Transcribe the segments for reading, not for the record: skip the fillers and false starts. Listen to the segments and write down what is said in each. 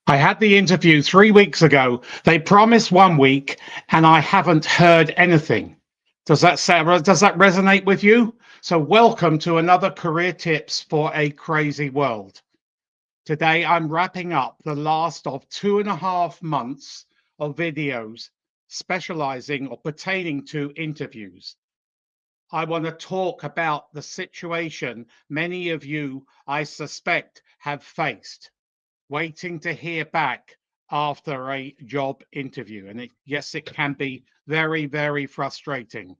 I had the interview 3 weeks ago. They promised 1 week and I haven't heard anything. Does that resonate with you? So welcome to another Career Tips for a Crazy World. Today I'm wrapping up the last of 2.5 months of videos specializing or pertaining to interviews. I want to talk about the situation many of you, I suspect, have faced, waiting to hear back after a job interview. And yes, it can be very, very frustrating.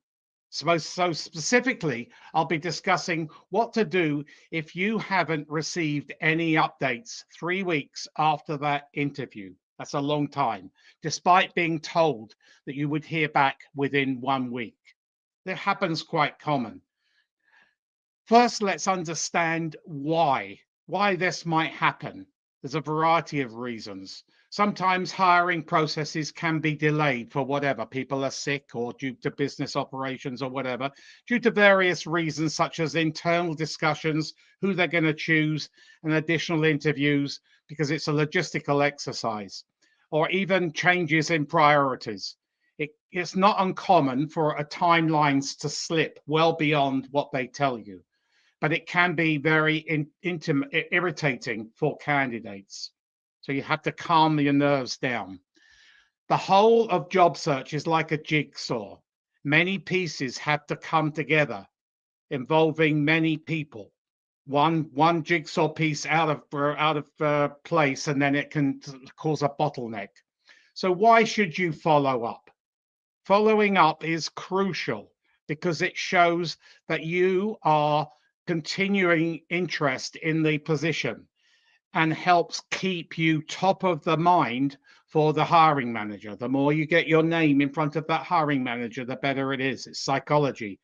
So specifically, I'll be discussing what to do if you haven't received any updates 3 weeks after that interview. That's a long time, despite being told that you would hear back within 1 week. That happens quite common. First, let's understand why this might happen. There's a variety of reasons. Sometimes hiring processes can be delayed for whatever. People are sick or due to business operations or whatever, due to various reasons such as internal discussions, who they're going to choose, and additional interviews because it's a logistical exercise, or even changes in priorities. It's not uncommon for timelines to slip well beyond what they tell you, but it can be very irritating for candidates. So you have to calm your nerves down. The whole of job search is like a jigsaw. Many pieces have to come together, involving many people. One jigsaw piece out of place, and then it can cause a bottleneck. So why should you follow up? Following up is crucial because it shows that you are continuing interest in the position and helps keep you top of the mind for the hiring manager. The more you get your name in front of that hiring manager, the better it is. It's psychology.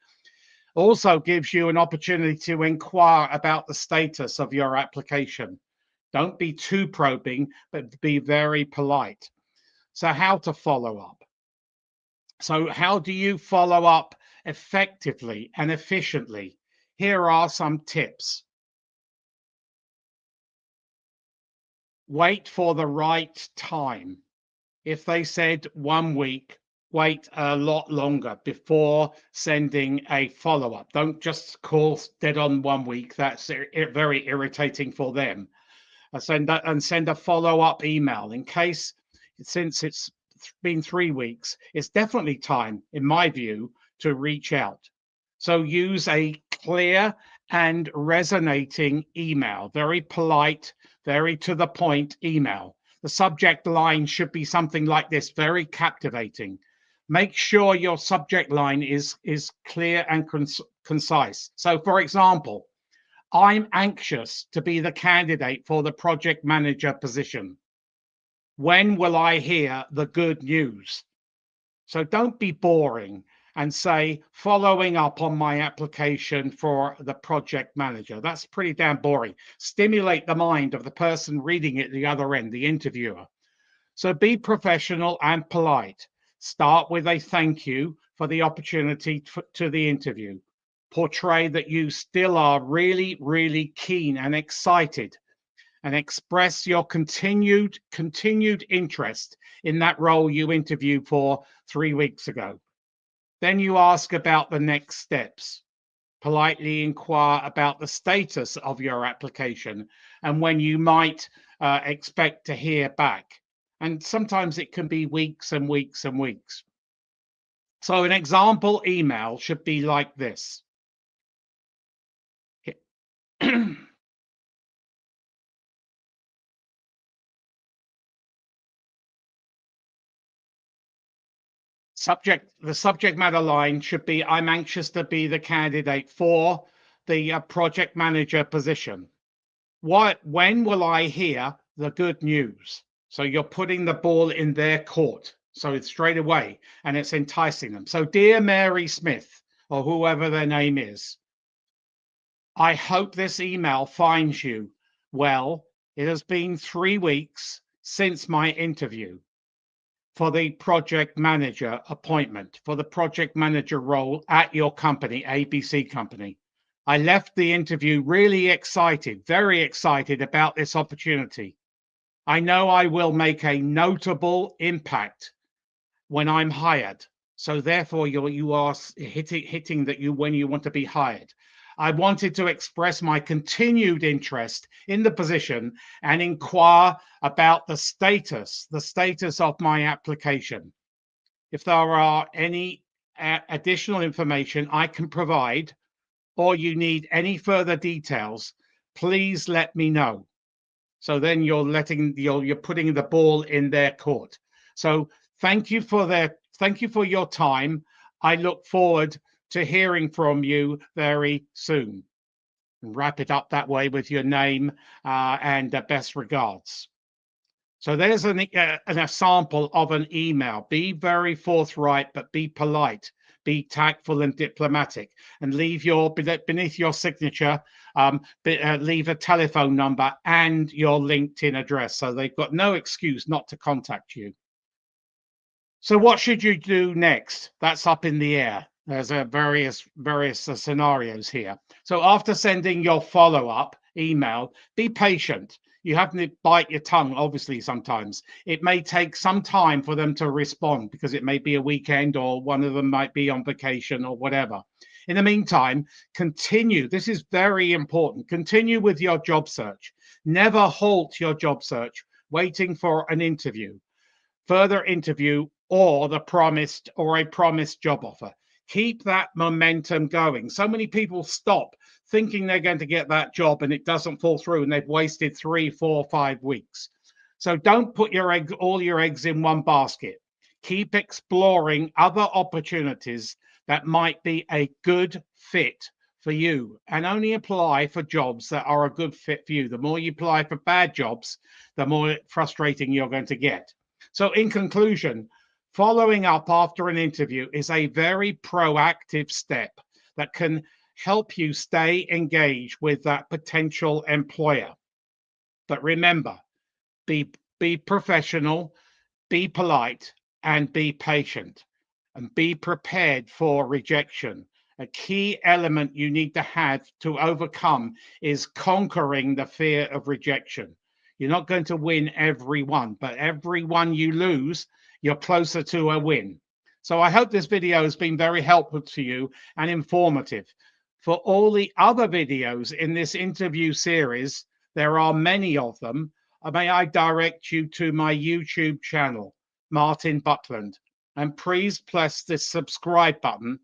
Also gives you an opportunity to inquire about the status of your application. Don't be too probing, but be very polite. So how to follow up? So how do you follow up effectively and efficiently? Here are some tips. Wait for the right time. If they said 1 week, wait a lot longer before sending a follow-up. Don't just call dead on 1 week. That's very irritating for them. Send a follow-up email in case, since it's been 3 weeks, it's definitely time, in my view, to reach out. So use a clear and resonating email, very polite, very to the point email. The subject line should be something like this, very captivating. Make sure your subject line is clear and concise. So, for example, I'm anxious to be the candidate for the project manager position. When will I hear the good news? So don't be boring and say, following up on my application for the project manager. That's pretty damn boring. Stimulate the mind of the person reading it at the other end, the interviewer. So be professional and polite. Start with a thank you for the opportunity to the interview. Portray that you still are really, really keen and excited, and express your continued interest in that role you interviewed for 3 weeks ago. Then you ask about the next steps. Politely inquire about the status of your application and when you might expect to hear back. And sometimes it can be weeks and weeks and weeks. So an example email should be like this. The subject matter line should be, I'm anxious to be the candidate for the project manager position. When will I hear the good news? So you're putting the ball in their court. So it's straight away and it's enticing them. So dear Mary Smith, or whoever their name is, I hope this email finds you well. It has been 3 weeks since my interview for the project manager appointment, for the project manager role at your company, ABC company. I left the interview really excited, very excited about this opportunity. I know I will make a notable impact when I'm hired. So therefore, you are hitting that you when you want to be hired. I wanted to express my continued interest in the position and inquire about the status of my application. If there are any additional information I can provide, or you need any further details, please let me know. So then you're putting the ball in their court. So thank you for your time. I look forward to hearing from you very soon. And wrap it up that way with your name and best regards. So there's a sample of an email. Be very forthright, but be polite. Be tactful and diplomatic, and leave beneath your signature. Leave a telephone number and your LinkedIn address, so they've got no excuse not to contact you. So what should you do next? That's up in the air. There's various scenarios here. So after sending your follow-up email, be patient. You have to bite your tongue, obviously, sometimes. It may take some time for them to respond because it may be a weekend or one of them might be on vacation or whatever. In the meantime, continue. This is very important. Continue with your job search. Never halt your job search waiting for an interview, further interview, or a promised job offer. Keep that momentum going. So many people stop thinking they're going to get that job and it doesn't fall through and they've wasted 3, 4, 5 weeks. So don't put all your eggs in one basket. Keep exploring other opportunities that might be a good fit for you, and only apply for jobs that are a good fit for you. The more you apply for bad jobs, the more frustrating you're going to get. So in conclusion, following up after an interview is a very proactive step that can help you stay engaged with that potential employer. But remember, be professional, be polite, and be patient, and be prepared for rejection. A key element you need to have to overcome is conquering the fear of rejection. You're not going to win every one, but every one you lose, you're closer to a win. So I hope this video has been very helpful to you and informative. For all the other videos in this interview series, there are many of them. May I direct you to my YouTube channel, Martin Buckland, and please press the subscribe button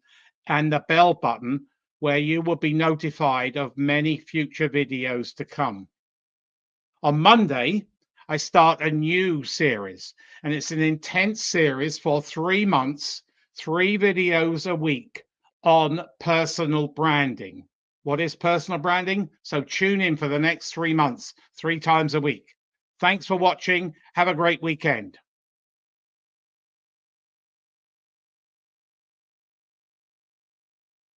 and the bell button where you will be notified of many future videos to come. On Monday, I start a new series, and it's an intense series for 3 months, 3 videos a week on personal branding. What is personal branding? So tune in for the next 3 months, 3 times a week. Thanks for watching. Have a great weekend.